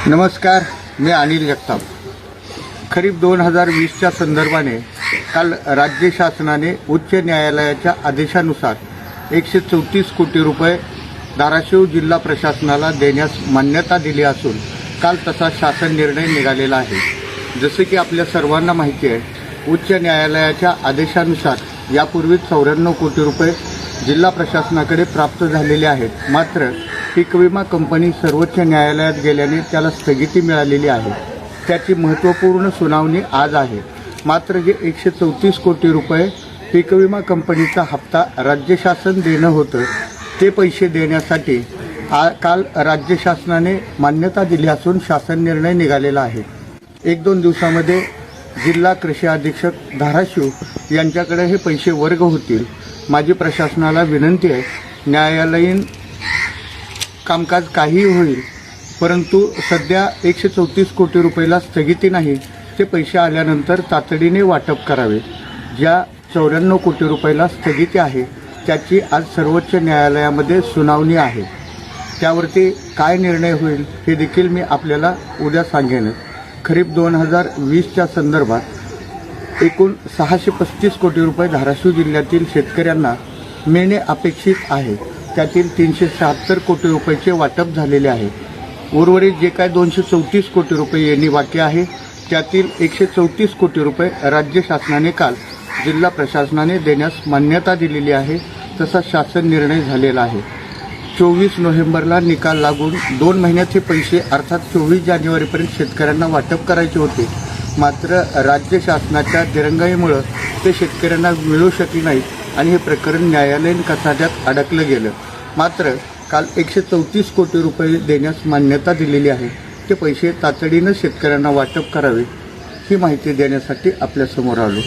नमस्कार, मी अनिल जगताप। खरीप 2020च्या संदर्भाने काल राज्य शासनाने उच्च न्यायालयाच्या आदेशानुसार 134 कोटी रुपये धाराशिव जिल्हा प्रशासनाला देण्यास मान्यता दिली असून काल तसा शासन निर्णय निघालेला आहे। जसे की आपल्या सर्वांना माहिती आहे, उच्च न्यायालयाच्या आदेशानुसार यापूर्वी 94 कोटी रुपये जिल्हा प्रशासनाकडे प्राप्त झालेले आहेत। मात्र पीक विमा कंपनी सर्वोच्च न्यायालयात गेल्याने त्याला स्थगिती मिळालेली आहे। त्याची महत्त्वपूर्ण सुनावणी आज आहे। मात्र जे 134 कोटी रुपये पीक विमा कंपनीचा हप्ता राज्य शासन देणं होतं ते पैसे देण्यासाठी काल राज्य शासनाने मान्यता दिली असून शासन निर्णय निघालेला आहे। 1-2 दिवसामध्ये जिल्हा कृषी अधीक्षक धाराशिव यांच्याकडे हे पैसे वर्ग होतील। माझी प्रशासनाला विनंती आहे, न्यायालयीन कामकाज काहीही होईल, परंतु सध्या 134 कोटी रुपयाला स्थगिती नाही, ते पैसे आल्यानंतर तातडीने वाटप करावे। ज्या 94 कोटी रुपयाला स्थगिती आहे त्याची आज सर्वोच्च न्यायालयामध्ये सुनावणी आहे। त्यावरती काय निर्णय होईल हे देखील मी आपल्याला उद्या सांगेन। खरीप 2020च्या संदर्भात एकूण 635 कोटी रुपये धाराशिव जिल्ह्यातील शेतकऱ्यांना मिळणे अपेक्षित आहे। त्यातील 376 कोटी रुपयाचे वाटप झालेले आहे। उर्वरित जे काय 234 कोटी रुपये येणे बाकी आहे त्यातील 134 कोटी रुपये राज्य शासनाने काल जिल्हा प्रशासनाने देण्यास मान्यता दिलेली आहे। तसा शासन निर्णय झालेला आहे। 24 नोव्हेंबरला निकाल लागून 2 महिन्याचे पैसे अर्थात 24 जानेवारीपर्यंत शेतकऱ्यांना वाटप करायचे होते। मात्र राज्य शासनाच्या दिरंगाईमुळे ते शेतकऱ्यांना मिळू शकले नाहीत आणि हे प्रकरण न्यायालयीन कचाट्यात अडकलं गेलं। मात्र काल 134 कोटी रुपये देण्यास मान्यता दिलेली आहे। ते पैसे तातडीनं शेतकऱ्यांना वाटप करावे ही माहिती देण्यासाठी आपल्यासमोर आलो।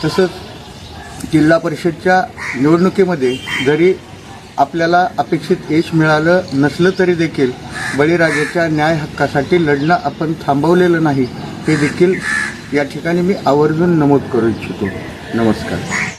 तसंच जिल्हा परिषदच्या निवडणुकीमध्ये जरी आपल्याला अपेक्षित यश मिळालं नसलं तरी देखील बळीराजाच्या न्याय हक्कासाठी लढणं आपण थांबवलेलं नाही, हे देखील या ठिकाणी मी आवर्जून नमूद करू इच्छितो। नमस्कार।